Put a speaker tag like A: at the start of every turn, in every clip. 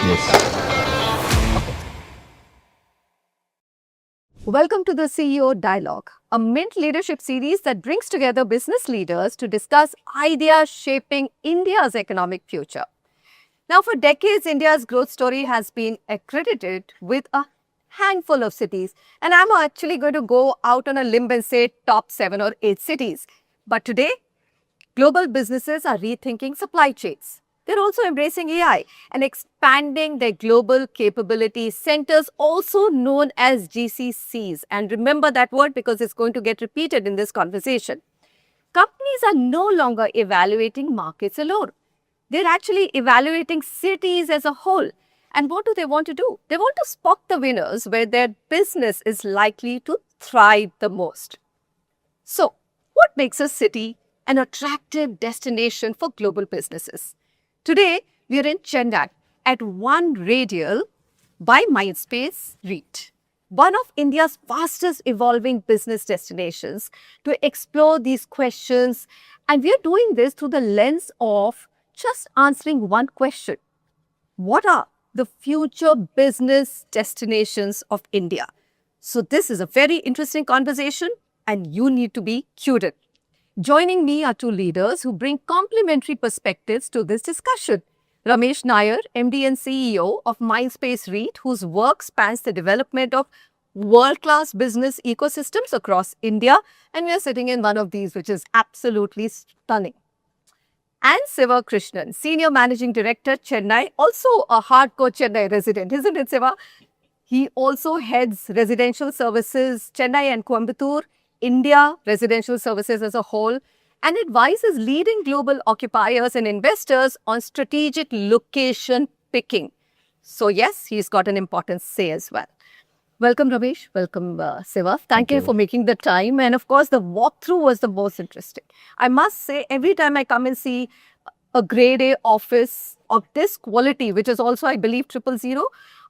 A: Yes.
B: Welcome to the CEO Dialogue, a Mint leadership series that brings together business leaders to discuss ideas shaping India's economic future. Now, for decades, India's growth story has been accredited with a handful of cities. And I'm actually going to go out on a limb and say top 7 or 8 cities. But today, global businesses are rethinking supply chains. They're also embracing AI and expanding their global capability centers, also known as GCCs. And remember that word because it's going to get repeated in this conversation. Companies are no longer evaluating markets alone. They're actually evaluating cities as a whole. And what do they want to do? They want to spot the winners where their business is likely to thrive the most. So, what makes a city an attractive destination for global businesses? Today, we are in Chennai at One Radial by Mindspace REIT, one of India's fastest evolving business destinations, to explore these questions. And we are doing this through the lens of just answering one question. What are the future business destinations of India? So this is a very interesting conversation and you need to be curious. Joining me are two leaders who bring complementary perspectives to this discussion. Ramesh Nair, MD and CEO of Mindspace REIT, whose work spans the development of world-class business ecosystems across India. And we are sitting in one of these, which is absolutely stunning. And Siva Krishnan, Senior Managing Director, Chennai, also a hardcore Chennai resident, isn't it, Siva? He also heads residential services, Chennai and Coimbatore, India residential services as a whole, and advises leading global occupiers and investors on strategic location picking. So yes, he's got an important say as well. Welcome, Ramesh. Welcome, Siva. Thank you for making the time. And of course, the walkthrough was the most interesting. I must say, every time I come and see a grade A office of this quality, which is also, I believe, 000,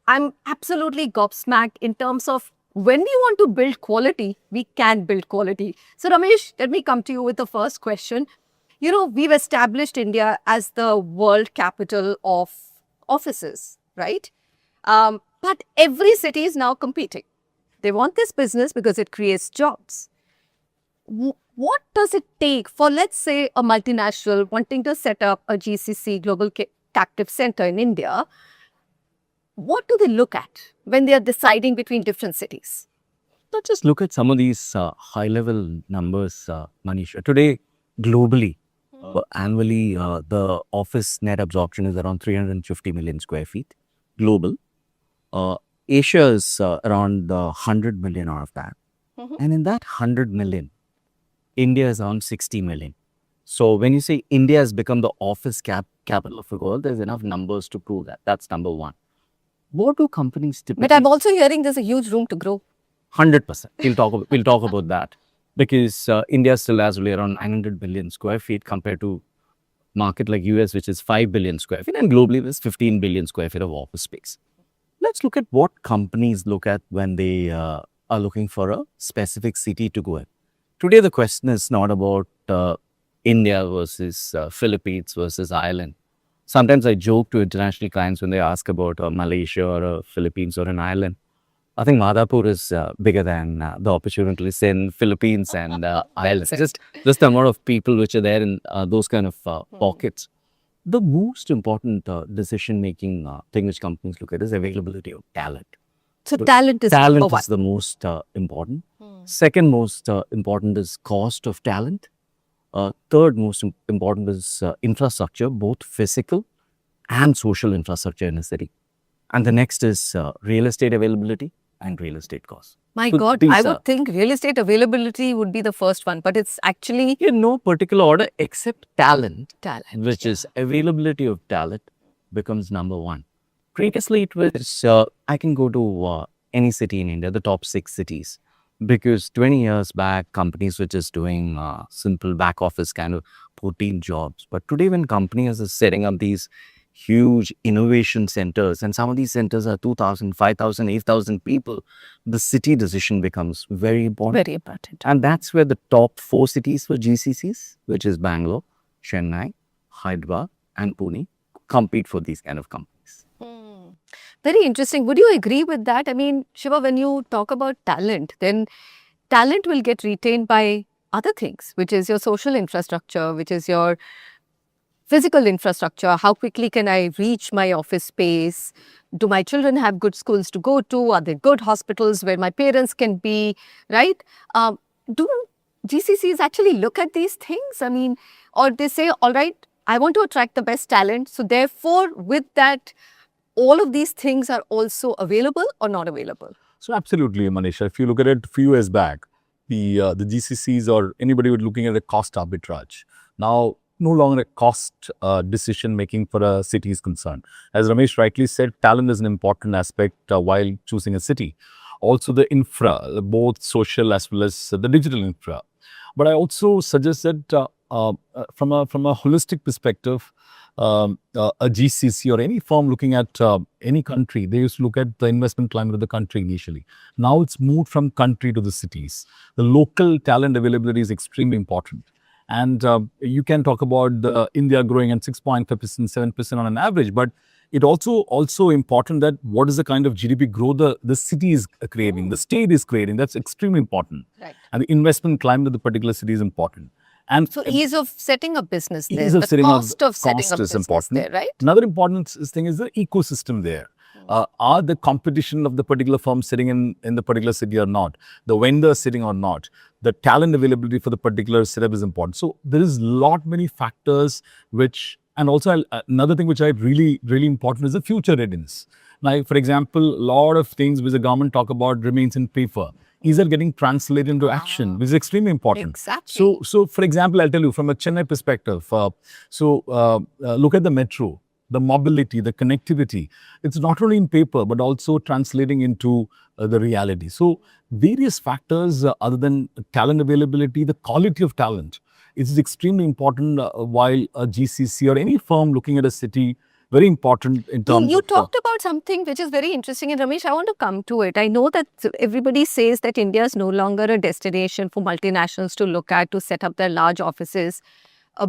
B: I'm absolutely gobsmacked in terms of when we want to build quality, we can build quality. So, Ramesh, let me come to you with the first question. We've established India as the world capital of offices, right? But every city is now competing. They want this business because it creates jobs. What does it take for, let's say, a multinational wanting to set up a GCC, Global Captive Center in India? What do they look at when they are deciding between different cities?
A: Let's just look at some of these high-level numbers, Manisha. Today, globally, annually, the office net absorption is around 350 million square feet. Global. Asia is around 100 million out of that. And in that 100 million, India is around 60 million. So when you say India has become the office capital of the world, there's enough numbers to prove that. That's number one. What do companies typically...
B: But I'm also hearing there's a huge room to grow.
A: 100%. We'll talk about that. Because India still has only around 900 billion square feet compared to market like US, which is 5 billion square feet. And globally, there's 15 billion square feet of office space. Let's look at what companies look at when they are looking for a specific city to go in. Today, the question is not about India versus Philippines versus Ireland. Sometimes I joke to international clients when they ask about Malaysia or Philippines or an island. I think Madhapur is bigger than the opportunities in Philippines and Ireland. Just the amount of people which are there in those kind of pockets. The most important decision-making thing which companies look at is availability of talent.
B: So talent is
A: the most important. Second most important is cost of talent. Third most important is infrastructure, both physical and social infrastructure in a city. And the next is real estate availability and real estate costs.
B: My God, I would think real estate availability would be the first one, but it's actually...
A: In no particular order except talent, which is availability of talent becomes number one. Previously, it was, I can go to any city in India, the top 6 cities. Because 20 years back, companies were just doing simple back office kind of routine jobs. But today, when companies are setting up these huge innovation centers, and some of these centers are 2,000, 5,000, 8,000 people, the city decision becomes very important.
B: Very important.
A: And that's where the top 4 cities for GCCs, which is Bangalore, Chennai, Hyderabad, and Pune, compete for these kind of companies.
B: Very interesting. Would you agree with that? I mean, Shiva, when you talk about talent, then talent will get retained by other things, which is your social infrastructure, which is your physical infrastructure. How quickly can I reach my office space? Do my children have good schools to go to? Are there good hospitals where my parents can be, right? Do GCCs actually look at these things? I mean, or they say, all right, I want to attract the best talent. So therefore, with that, all of these things are also available or not available?
C: So absolutely, Manisha. If you look at it a few years back, the GCCs or anybody was looking at a cost arbitrage. Now, no longer a cost decision making for a city is concerned. As Ramesh rightly said, talent is an important aspect while choosing a city. Also, the infra, both social as well as the digital infra. But I also suggest that from a holistic perspective, a GCC or any firm looking at any country, they used to look at the investment climate of the country initially. Now it's moved from country to the cities. The local talent availability is extremely important. And you can talk about India growing at 6.5%, 7% on an average, but it also important that what is the kind of GDP growth the city is creating, the state is creating. That's extremely important.
B: Right.
C: And the investment climate of the particular city is important. And
B: So ease of setting a business there,
C: ease of
B: the
C: setting up-
B: cost of setting
C: cost
B: up
C: is
B: business
C: important.
B: there, right?
C: Another important thing is the ecosystem there. Are the competition of the particular firm sitting in the particular city or not? The vendor sitting or not? The talent availability for the particular setup is important. So there is lot many factors which, and also another thing which I really important is the future readiness. Like for example, a lot of things which the government talk about remains in paper. These are getting translated into action, which is extremely important.
B: Exactly.
C: So for example, I'll tell you from a Chennai perspective. Look at the metro, the mobility, the connectivity. It's not only in paper, but also translating into the reality. So various factors other than talent availability, the quality of talent is extremely important while a GCC or any firm looking at a city, very important in terms
B: You
C: of...
B: talked about something which is very interesting, and Ramesh, I want to come to it. I know that everybody says that India is no longer a destination for multinationals to look at to set up their large offices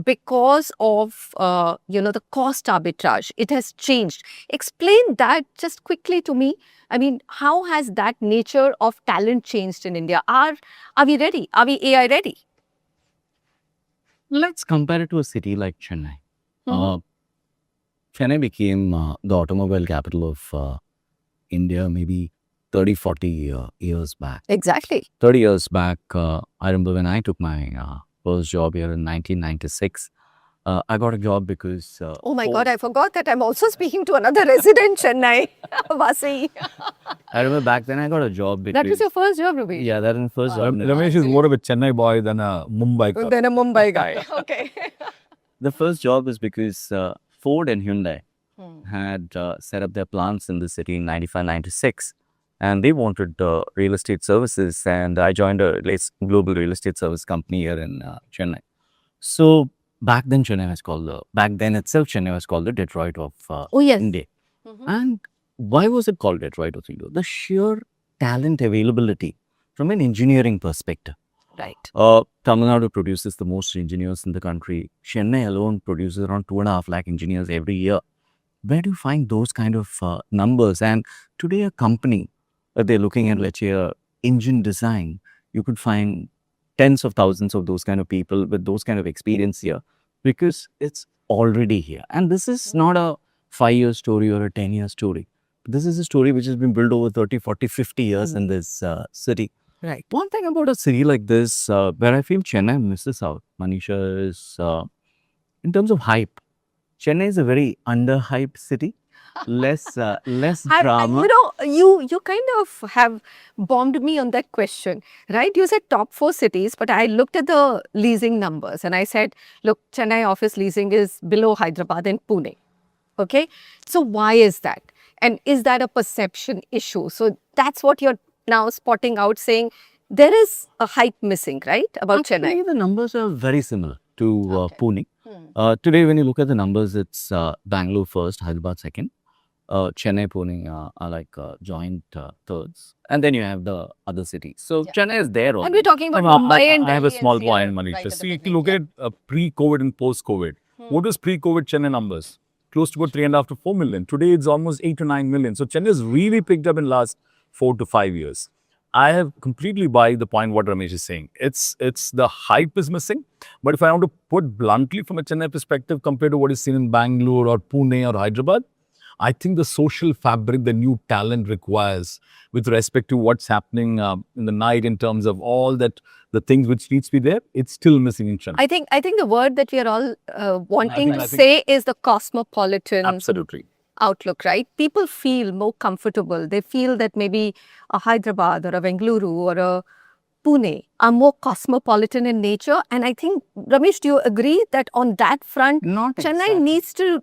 B: because of the cost arbitrage. It has changed. Explain that just quickly to me. I mean, how has that nature of talent changed in India? Are we ready? Are we AI ready?
A: Let's compare it to a city like Chennai.
B: Mhm.
A: Chennai became the automobile capital of India maybe 30, 40 years back.
B: Exactly.
A: 30 years back, I remember when I took my first job here in 1996, I got a job because...
B: Oh my God, I forgot that I'm also speaking to another resident, Chennai, Vasi.
A: I remember back then I got a job because...
B: That was your first job, Ramesh?
A: Yeah, that was the first job.
C: Ramesh is more of a Chennai boy than a Mumbai guy.
B: Then a Mumbai guy. Okay.
A: The first job was because Ford and Hyundai had set up their plants in the city in 95, 96. And they wanted real estate services. And I joined a global real estate service company here in Chennai. So back then, Chennai was called the Detroit of
B: Oh, yes.
A: India. And why was it called Detroit of India? The sheer talent availability from an engineering perspective.
B: Right.
A: Tamil Nadu produces the most engineers in the country. Chennai alone produces around 2.5 lakh engineers every year. Where do you find those kind of numbers? And today a company, they're looking at, let's say, engine design, you could find tens of thousands of those kind of people with those kind of experience here because it's already here. And this is not a 5-year story or a 10-year story. This is a story which has been built over 30, 40, 50 years in this city.
B: Right.
A: One thing about a city like this, where I feel Chennai misses out, Manisha, is in terms of hype. Chennai is a very underhyped city, less drama.
B: You kind of have bombed me on that question, right? You said top 4 cities, but I looked at the leasing numbers and I said, look, Chennai office leasing is below Hyderabad and Pune. Okay. So why is that? And is that a perception issue? So that's what you're now spotting out, saying there is a hype missing, right, about
A: Actually,
B: Chennai?
A: the numbers are very similar to Pune. Today, when you look at the numbers, it's Bangalore first, Hyderabad second. Chennai, Pune are like joint thirds. And then you have the other cities. So Chennai is there also.
B: And we're talking about Mumbai and
C: I have a
B: Delhi
C: small
B: NCR
C: point, Manisha.
B: right at the
C: See, if you
B: beginning,
C: look
B: yeah.
C: at pre-COVID and post-COVID, what was pre-COVID Chennai numbers? close to about 3.5 to 4 million. Today, it's almost 8 to 9 million. So Chennai has really picked up in last 4 to 5 years. I have completely buy the point what Ramesh is saying. It's the hype is missing. But if I want to put bluntly from a Chennai perspective compared to what is seen in Bangalore or Pune or Hyderabad, I think the social fabric, the new talent requires with respect to what's happening in the night in terms of all that, the things which needs to be there, it's still missing in Chennai.
B: I think the word that we are all wanting
C: I
B: to
C: think-
B: say is the cosmopolitan
C: Absolutely.
B: outlook, right? People feel more comfortable. They feel that maybe a Hyderabad or a Bengaluru or a Pune are more cosmopolitan in nature. And I think, Ramesh, do you agree that on that front,
A: Not
B: Chennai needs to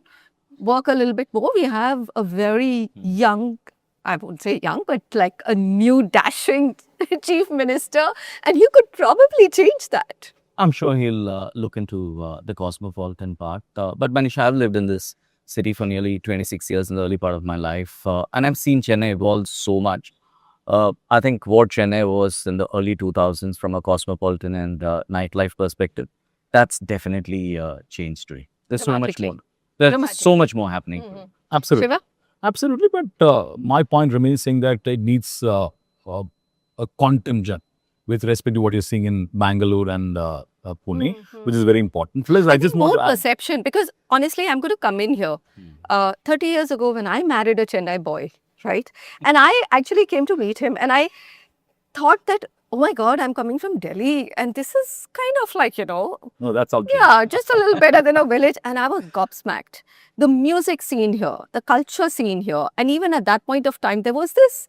B: work a little bit more? We have a very young, I won't say young, but like a new dashing chief minister, and you could probably change that.
A: I'm sure he'll look into the cosmopolitan part. But Manisha, I've lived in this city for nearly 26 years in the early part of my life. And I've seen Chennai evolve so much. I think what Chennai was in the early 2000s from a cosmopolitan and nightlife perspective, that's definitely changed today. There's so much more. There's so much more happening.
C: Absolutely.
B: Shiva?
C: Absolutely. But my point remains saying that it needs a contingent with respect to what you're seeing in Bangalore and Pune, which is very important. Plus, I just want
B: More
C: to add,
B: perception, because honestly, I'm going to come in here. 30 years ago, when I married a Chennai boy, right? And I actually came to meet him, and I thought that, oh my God, I'm coming from Delhi, and this is kind of like,
C: no, that's all.
B: yeah, just a little better than a village. And I was gobsmacked. The music scene here, the culture scene here, and even at that point of time, there was this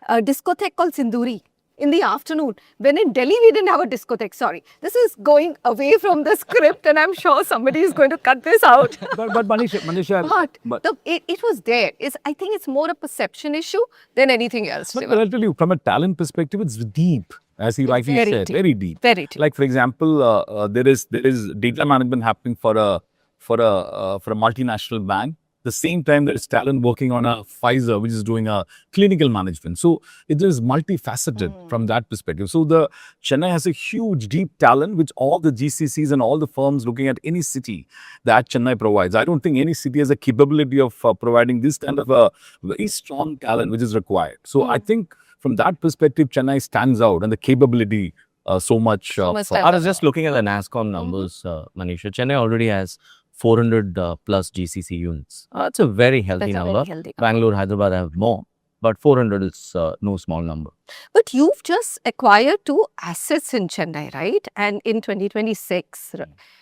B: discotheque called Sinduri in the afternoon. When in Delhi, we didn't have a discotheque. Sorry, this is going away from the script, and I'm sure somebody is going to cut this out.
C: But Manisha,
B: But it was there. I think it's more a perception issue than anything else.
C: but
B: Shiva.
C: I'll tell you, from a talent perspective, it's deep, as he rightly
B: very
C: said,
B: deep.
C: very deep.
B: Very deep.
C: Like for example, there is data management happening for a multinational bank. The same time, there is talent working on a Pfizer, which is doing a clinical management. So it is multifaceted from that perspective. So the Chennai has a huge, deep talent, which all the GCCs and all the firms looking at any city that Chennai provides. I don't think any city has a capability of providing this kind of a very strong talent, which is required. So I think from that perspective, Chennai stands out and the capability so much.
B: much
C: for-
B: talent.
A: I was just looking at the NASCOM numbers, Manisha. Chennai already has 400 plus GCC units. That's a very healthy
B: That's a very
A: number.
B: healthy number.
A: Bangalore, Hyderabad have more, but 400 is no small number.
B: But you've just acquired 2 assets in Chennai, right? And in 2026.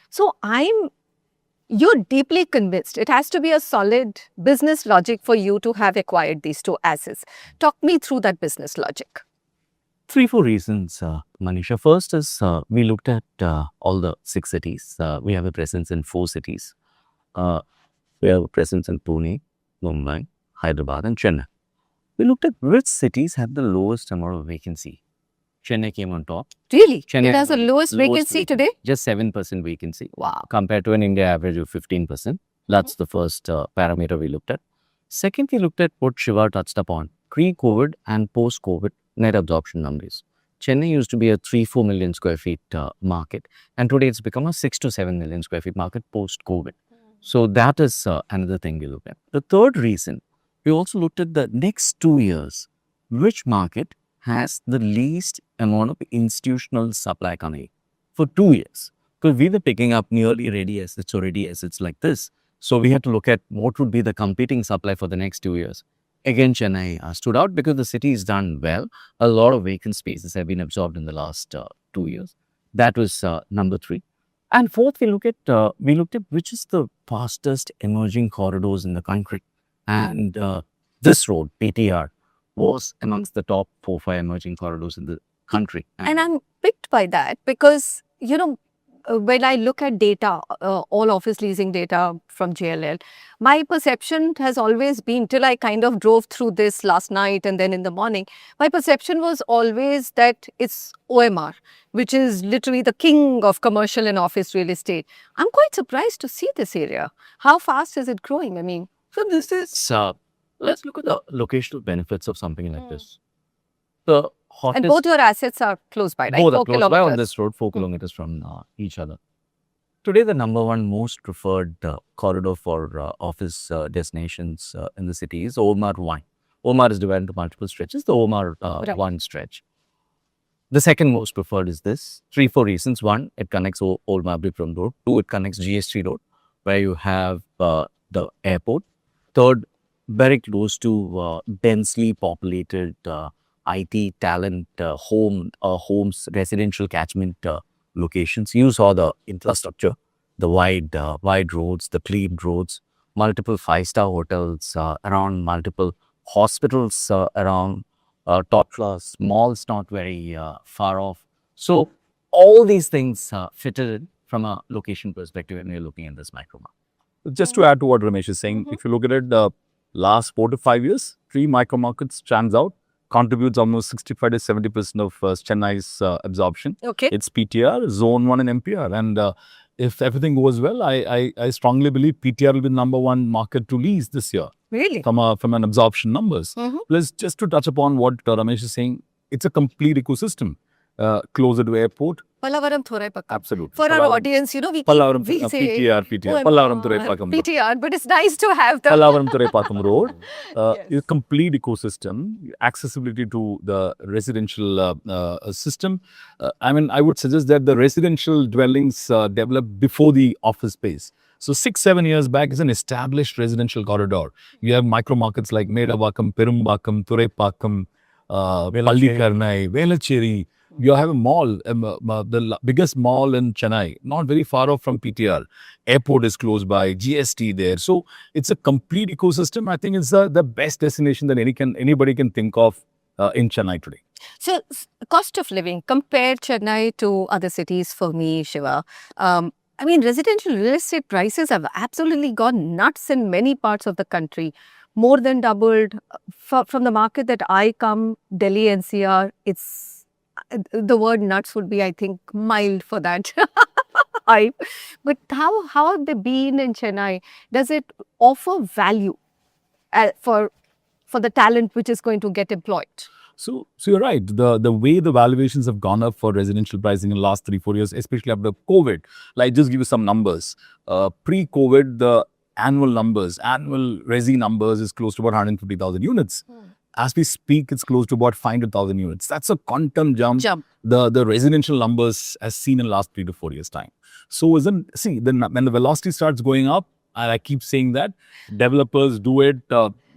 B: So you're deeply convinced it has to be a solid business logic for you to have acquired these 2 assets. Talk me through that business logic.
A: 3-4 reasons, Manisha. First is we looked at all the 6 cities. We have a presence in 4 cities. We have a presence in Pune, Mumbai, Hyderabad, and Chennai. We looked at which cities have the lowest amount of vacancy. Chennai came on top.
B: Really?
A: Chennai
B: It has the lowest vacancy today?
A: Just 7% vacancy.
B: Wow.
A: Compared to an India average of 15%. That's the first parameter we looked at. Second, we looked at what Shiva touched upon. Pre-COVID and post-COVID net absorption numbers. Chennai used to be a 3-4 million square feet market, and today it's become a 6 to 7 million square feet market post-COVID. So that is another thing we looked at. The third reason, we also looked at the next 2 years, which market has the least amount of institutional supply coming for 2 years. Because we were picking up nearly ready assets or ready assets like this. So we had to look at what would be the competing supply for the next 2 years. Again, Chennai stood out because the city is done well. A lot of vacant spaces have been absorbed in the last 2 years. That was number 3. And fourth, we looked at which is the fastest emerging corridors in the country. And this road, PTR, was amongst the top 4-5 emerging corridors in the country.
B: And I'm piqued by that because, when I look at data, all office leasing data from JLL, my perception has always been, till I kind of drove through this last night and then in the morning, my perception was always that it's OMR, which is literally the king of commercial and office real estate. I'm quite surprised to see this area. How fast is it growing? I mean,
A: So this is, let's look at the locational benefits of something like this. The hottest,
B: and both your assets are close by, right?
A: both are
B: 4
A: close by on
B: kilometers.
A: this road, 4 kilometers from each other. Today, the number one most preferred corridor for office destinations in the city is Omar 1. Omar is divided into multiple stretches, the Omar
B: Right.
A: 1 stretch. The second most preferred is this. 3, 4 reasons. One, it connects Old Mahabalipuram Road. Two, it connects GST Road, where you have the airport. Third, very close to densely populated IT talent homes, residential catchment locations. You saw the infrastructure, the wide roads, the clean roads, multiple five-star hotels around, multiple hospitals around, top class malls not very far off. So all these things fitted in from a location perspective when you're looking at this micro market.
C: Just to add to what Ramesh is saying, if you look at it, the last 4 to 5 years, 3 micro markets stands out, contributes almost 65 to 70% of Chennai's absorption.
B: Okay.
C: It's PTR, Zone 1 and MPR. And if everything goes well, I strongly believe PTR will be the number one market to lease this year
B: Really?
C: from an absorption numbers. Plus, just to touch upon what Ramesh is saying, it's a complete ecosystem. Closer to airport,
B: Pallavaram Thoraipakkam.
C: absolutely.
B: For our audience, you know,
C: Pallavaram,
B: we say
C: PTR, Pallavaram Thoraipakkam.
B: PTR, but it's nice to have the
C: Pallavaram Thoraipakkam Road
B: Yes.
C: is a complete ecosystem, accessibility to the residential system. I mean, I would suggest that the residential dwellings developed before the office space. So 6, 7 years back is an established residential corridor. You have micro markets like Medavakkam, Perumbakkam, Thoraipakkam, Pallikarnai, Velachery. You have a mall, the biggest mall in Chennai, not very far off from PTR. Airport is close by, GST there. So it's a complete ecosystem. I think it's the best destination that anybody can think of in Chennai today.
B: So, cost of living, compare Chennai to other cities for me, Shiva. I mean, residential real estate prices have absolutely gone nuts in many parts of the country. More than doubled. From the market that I come, Delhi NCR, it's the word nuts would be, I think, mild for that. But how have they been in Chennai? Does it offer value for the talent which is going to get employed?
C: So you're right. The way the valuations have gone up for residential pricing in the last 3, 4 years, especially after COVID. Like, just give you some numbers. Pre-COVID, the annual resi numbers is close to about 150,000 units. As we speak, it's close to about 500,000 units. That's a quantum jump. The residential numbers as seen in the last 3 to 4 years' time. So when the velocity starts going up, and I keep saying that, developers do it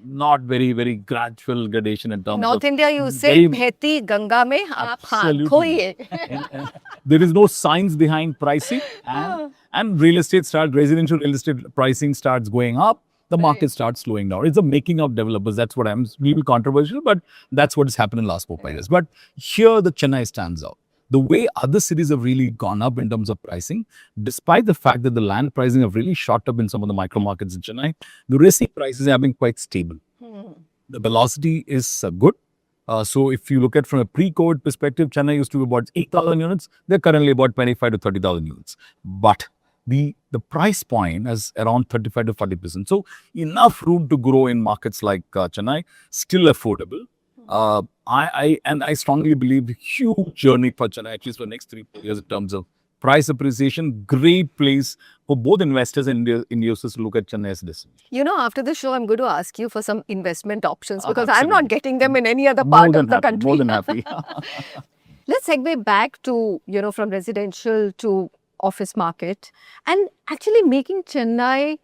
C: not very, very gradual gradation in terms
B: North
C: of
B: India, you say,
C: very-
B: Bheti Ganga mein aap haath
C: Absolutely.
B: dhoiye.
C: there is no science behind pricing, and residential real estate pricing starts going up. The market starts slowing down. It's the making of developers. That's what I'm a little controversial, but that's what has happened in the last 4, 5 years. But here, the Chennai stands out. The way other cities have really gone up in terms of pricing, despite the fact that the land pricing have really shot up in some of the micro markets in Chennai, the resi prices have been quite stable. The velocity is good. So if you look at from a pre-COVID perspective, Chennai used to be about 8,000 units. They're currently about 25 to 30,000 units. But the price point is around 35 to 40%. So enough room to grow in markets like Chennai, still affordable. I strongly believe huge journey for Chennai, at least for the next 3, 4 years in terms of price appreciation. Great place for both investors and investors to look at Chennai as a destination.
B: You know, after the show, I'm going to ask you for some investment options because I'm
C: Absolutely.
B: not getting them in any other
C: More
B: part
C: than
B: of the
C: happy,
B: country.
C: more than happy.
B: Let's segue back to, you know, from residential to office market and actually making Chennai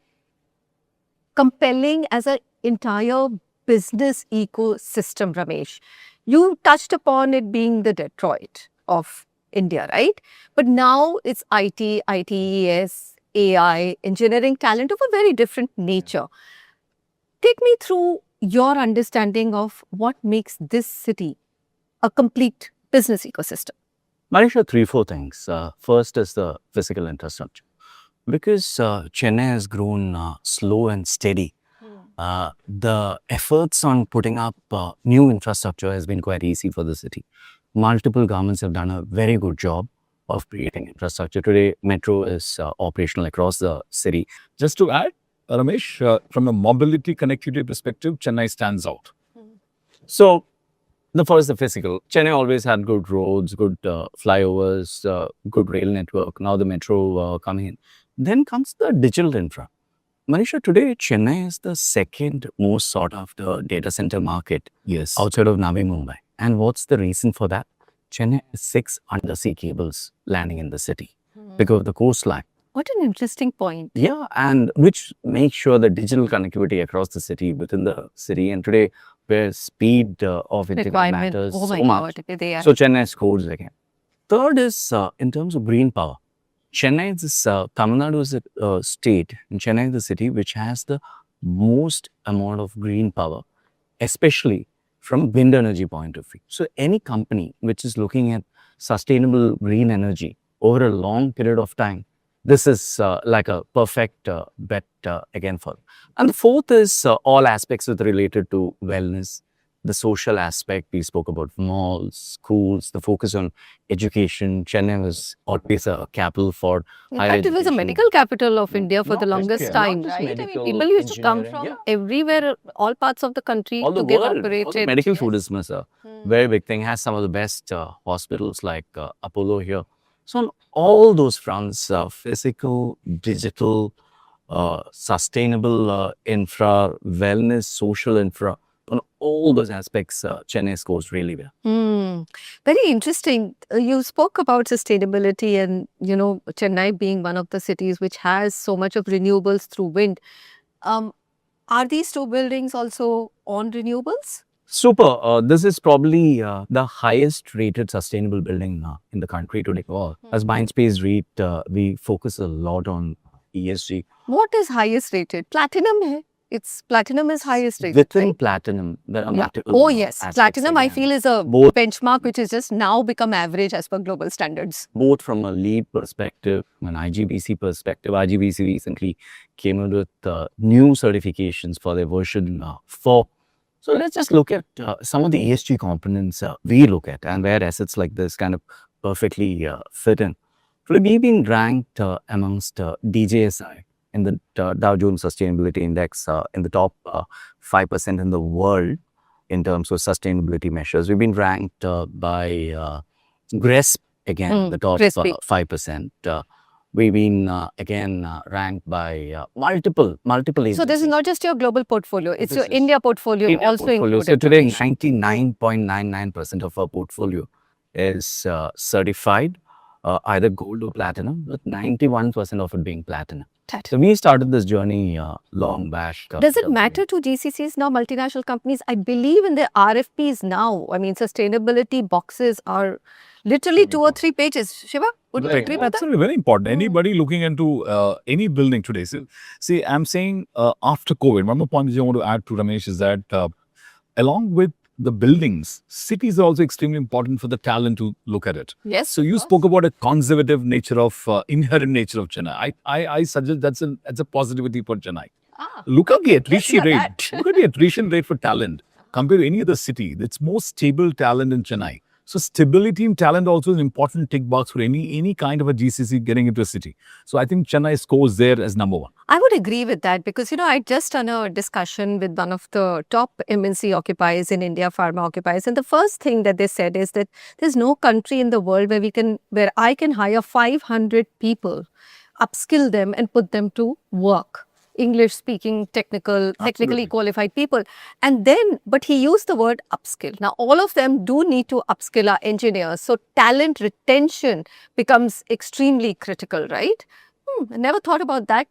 B: compelling as an entire business ecosystem, Ramesh. You touched upon it being the Detroit of India, right? But now it's IT, ITES, AI, engineering talent of a very different nature. Take me through your understanding of what makes this city a complete business ecosystem.
A: Manisha, 3, 4 things. First is the physical infrastructure. Because Chennai has grown slow and steady, the efforts on putting up new infrastructure has been quite easy for the city. Multiple governments have done a very good job of creating infrastructure. Today, metro is operational across the city.
C: Just to add, Ramesh, from a mobility connectivity perspective, Chennai stands out.
A: So, The first, the physical. Chennai always had good roads, good flyovers, good rail network. Now the metro coming in. Then comes the digital infra. Manisha, today Chennai is the second most sought after data center market
C: Yes.
A: outside of Navi Mumbai. And what's the reason for that? Chennai has 6 undersea cables landing in the city because of the coastline.
B: What an interesting point.
A: Yeah, and which makes sure the digital connectivity across the city, within the city. And today, where speed of internet
B: Requirement.
A: matters
B: Oh my
A: so much.
B: God. They are.
A: So Chennai scores again. Third is in terms of green power. Chennai is this, Tamil Nadu is a state, and Chennai is the city which has the most amount of green power, especially from wind energy point of view. So any company which is looking at sustainable green energy over a long period of time, this is like a perfect bet again for them. And the fourth is all aspects with related to wellness, the social aspect. We spoke about malls, schools, the focus on education. Chennai was always a capital for
B: In
A: higher
B: fact, it was a
A: education.
B: medical capital of India for
A: Not
B: the
A: just
B: longest
A: care,
B: time,
A: not just
B: right? I mean,
A: medical,
B: people used to come
A: engineering,
B: from everywhere, all parts of the country
A: all the
B: to get
A: world.
B: operated.
A: Also medical
B: Yes.
A: tourism is a
B: Hmm.
A: very big thing. Has some of the best hospitals like Apollo here. So on all those fronts, physical, digital, sustainable infra, wellness, social infra, on all those aspects, Chennai scores really well.
B: Very interesting. You spoke about sustainability and, Chennai being one of the cities which has so much of renewables through wind. Are these two buildings also on renewables?
A: Super. This is probably the highest rated sustainable building in the country today. As Mindspace REIT, we focus a lot on ESG.
B: What is highest rated? Platinum hai. Platinum is highest rated.
A: Within
B: right?
A: platinum, there are
B: Yeah.
A: multiple
B: Oh yes,
A: aspects
B: platinum I
A: again.
B: feel is a
A: Both-
B: benchmark which has just now become average as per global standards.
A: Both from a LEED perspective, an IGBC perspective. IGBC recently came out with new certifications for their version 4. So let's just look at some of the ESG components we look at and where assets like this kind of perfectly fit in. Today, we've been ranked amongst DJSI in the Dow Jones Sustainability Index in the top 5% in the world in terms of sustainability measures. We've been ranked by GRESP again, the top
B: GRESP.
A: 5%. We've been again ranked by multiple agencies.
B: So this is not just your global portfolio, it's
A: This
B: your
A: is
B: India portfolio
A: India
B: also
A: portfolio. So
B: included.
A: today,
B: Ramesh.
A: 99.99% of our portfolio is certified either gold or platinum, with 91% of it being platinum. So we started this journey long back.
B: Does it matter to GCCs now, multinational companies? I believe in their RFPs now. I mean, sustainability boxes are literally 2 or 3 pages. Shiva, would you agree with that?
C: Absolutely, very important. Anybody looking into any building today. So, see, I'm saying after COVID, one more point that I want to add to Ramesh is that along with the buildings, cities are also extremely important for the talent to look at it.
B: Yes.
C: So you spoke about a conservative nature of inherent nature of Chennai. I suggest that's a positivity for Chennai. Look at the attrition
B: hear
C: rate.
B: that.
C: Look at the attrition rate for talent compared to any other city. It's more stable talent in Chennai. So stability in talent also is an important tick box for any kind of a GCC getting into a city. So I think Chennai scores there as number 1.
B: I would agree with that because, I just done a discussion with one of the top MNC occupiers in India, pharma occupiers. And the first thing that they said is that there's no country in the world where I can hire 500 people, upskill them and put them to work. English speaking, technically qualified people. And then, but he used the word upskill. Now, all of them do need to upskill our engineers. So talent retention becomes extremely critical, right? I never thought about that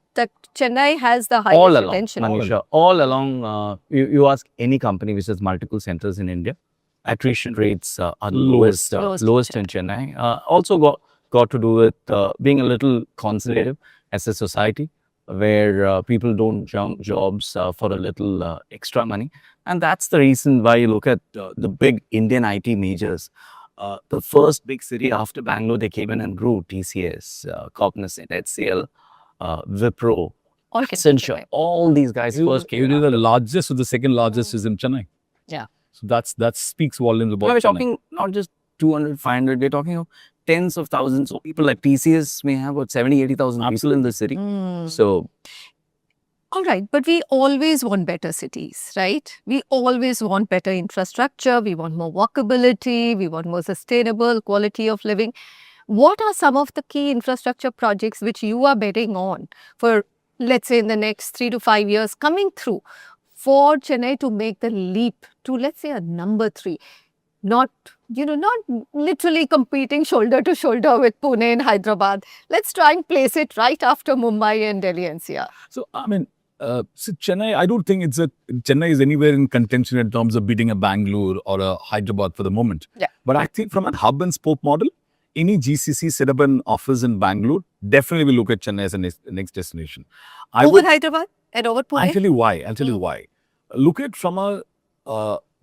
B: Chennai has the highest
A: All along,
B: retention.
A: Manisha, all along, you ask any company which has multiple centers in India, attrition rates are the lowest in Chennai. Also got to do with being a little conservative as a society, where people don't jump jobs for a little extra money. And that's the reason why you look at the big Indian IT majors. The first big city after Bangalore, they came in and grew. TCS, Cognizant, HCL, Wipro, Accenture, all these guys first came in.
C: The largest or the second largest is in Chennai.
B: Yeah.
C: So that speaks volumes about
A: We're
C: Chennai.
A: talking not just 200, 500, we're talking of tens of thousands of people. Like TCS may have about 70, 80,000 people in the city. So
B: All right, but we always want better cities, right? We always want better infrastructure. We want more walkability. We want more sustainable quality of living. What are some of the key infrastructure projects which you are betting on for, let's say, in the next 3 to 5 years coming through for Chennai to make the leap to, let's say, a number three? Not, not literally competing shoulder to shoulder with Pune and Hyderabad. Let's try and place it right after Mumbai and Delhi NCR.
C: So, I mean, so Chennai, I don't think Chennai is anywhere in contention in terms of beating a Bangalore or a Hyderabad for the moment.
B: Yeah.
C: But I think from a hub and spoke model, any GCC set up an office in Bangalore definitely will look at Chennai as a next destination.
B: Over Hyderabad and over Pune?
C: I'll tell you why. Look at from a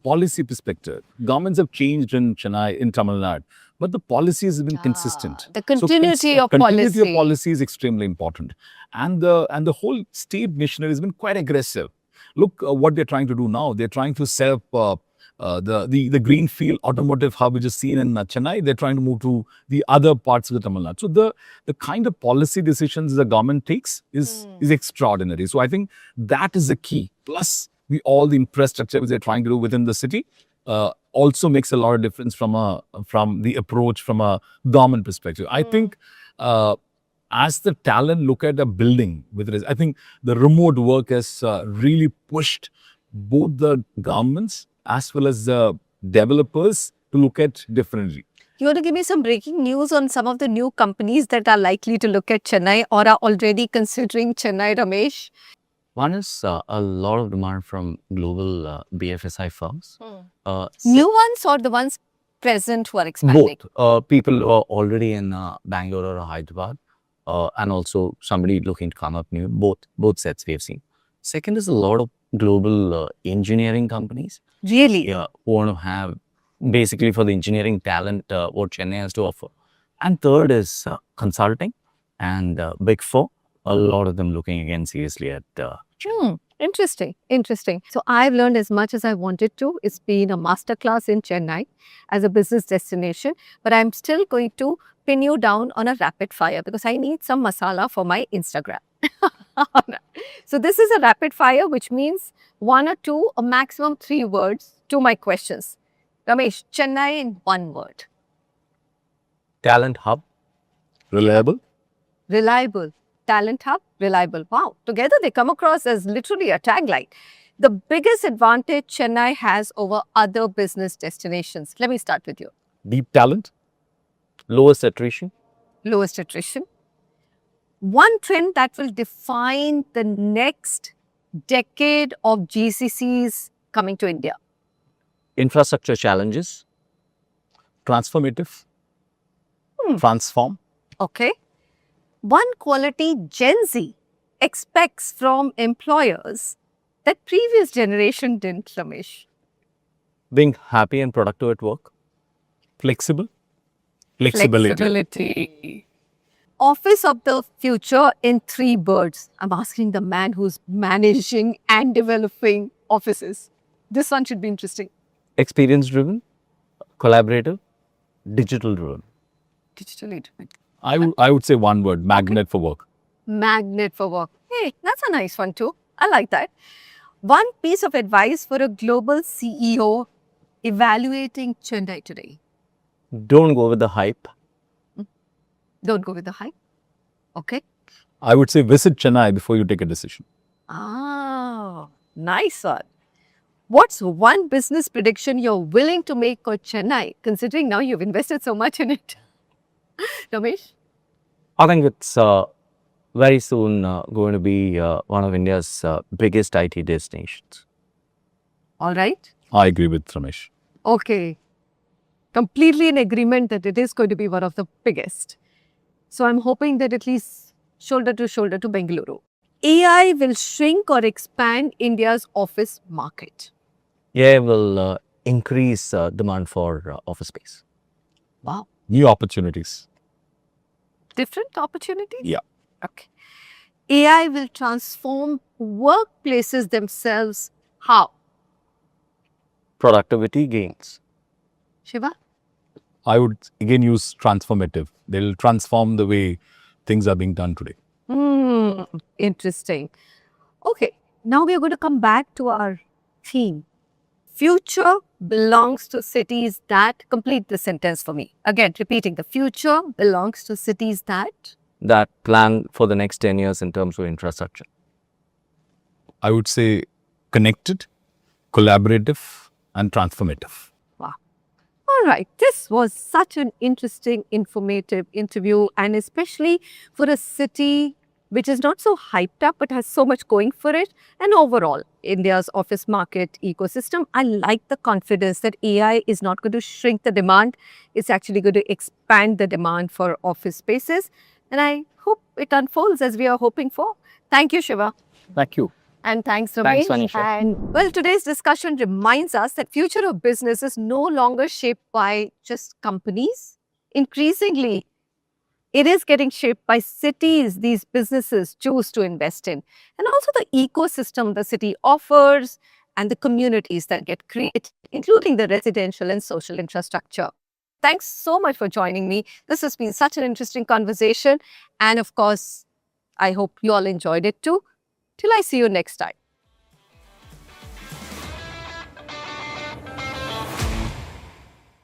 C: policy perspective. Governments have changed in Chennai, in Tamil Nadu, but the policies have been consistent.
B: The continuity of
C: Continuity
B: policy.
C: of policy is extremely important, and the whole state machinery has been quite aggressive. Look what they're trying to do now. They're trying to set up the greenfield automotive hub which is seen in Chennai. They're trying to move to the other parts of the Tamil Nadu. So the kind of policy decisions the government takes is extraordinary. So I think that is the key. Plus all the infrastructure which they're trying to do within the city also makes a lot of difference from the approach from a government perspective. I think as the talent look at a building I think the remote work has really pushed both the governments as well as the developers to look at differently.
B: You want to give me some breaking news on some of the new companies that are likely to look at Chennai or are already considering Chennai, Ramesh?
A: One is a lot of demand from global BFSI firms.
B: New ones or the ones present who are expanding?
A: Both. People who are already in Bangalore or Hyderabad and also somebody looking to come up new. Both sets we have seen. Second is a lot of global engineering companies.
B: Really?
A: Yeah, who want to have basically for the engineering talent what Chennai has to offer. And third is consulting and Big Four. A lot of them looking again seriously at
B: Interesting. So I've learned as much as I wanted to. It's been a masterclass in Chennai as a business destination, but I'm still going to pin you down on a rapid fire because I need some masala for my Instagram. So this is a rapid fire, which means 1 or 2 or maximum 3 words to my questions. Ramesh, Chennai in 1 word.
A: talent hub.
C: Reliable.
B: Reliable. Talent hub, reliable. Wow. Together they come across as literally a tagline. The biggest advantage Chennai has over other business destinations. Let me start with you.
C: Deep talent.
A: Lowest attrition.
B: Lowest attrition. One trend that will define the next decade of GCCs coming to India.
A: Infrastructure challenges.
C: Transformative. Transform.
B: Okay. One quality Gen Z expects from employers that previous generation didn't, Ramesh.
A: Being happy and productive at work.
C: Flexible. Flexibility.
B: Flexibility. Office of the future in 3 words. I'm asking the man who's managing and developing offices. This one should be interesting.
A: Experience driven. Collaborative. Digital driven.
B: Digitally driven.
C: I would say 1 word. Magnet for work.
B: Magnet for work. Hey, that's a nice one too. I like that. One piece of advice for a global CEO evaluating Chennai today.
A: Don't go with the hype.
B: Don't go with the hype. Okay.
C: I would say visit Chennai before you take a decision.
B: Ah, nice one. What's one business prediction you're willing to make for Chennai, considering now you've invested so much in it? Ramesh?
A: I think it's very soon going to be one of India's biggest IT destinations.
B: All right.
C: I agree with Ramesh.
B: Okay. Completely in agreement that it is going to be one of the biggest. So I'm hoping that at least shoulder to Bengaluru. AI will shrink or expand India's office market.
A: Yeah, will increase demand for office space.
B: Wow.
C: New opportunities.
B: Different opportunities?
C: Yeah.
B: Okay. AI will transform workplaces themselves. How?
A: Productivity gains.
B: Shiva?
C: I would again use transformative. They'll transform the way things are being done today.
B: Interesting. Okay, now we are going to come back to our theme. Future belongs to cities that complete the sentence for me. Again, repeating, the future belongs to cities
A: that plan for the next 10 years in terms of infrastructure.
C: I would say connected, collaborative, and transformative.
B: Wow. All right, this was such an interesting, informative interview, and especially for a city which is not so hyped up but has so much going for it. And overall, India's office market ecosystem, I like the confidence that AI is not going to shrink the demand, it's actually going to expand the demand for office spaces. And I hope it unfolds as we are hoping for. Thank you, Shiva.
A: Thank you.
B: And thanks,
A: Thanks,
B: Ramesh.
A: Manisha.
B: And well, today's discussion reminds us that future of business is no longer shaped by just companies. Increasingly, it is getting shaped by cities these businesses choose to invest in, and also the ecosystem the city offers and the communities that get created, including the residential and social infrastructure. Thanks so much for joining me. This has been such an interesting conversation. And of course, I hope you all enjoyed it too. Till I see you next time.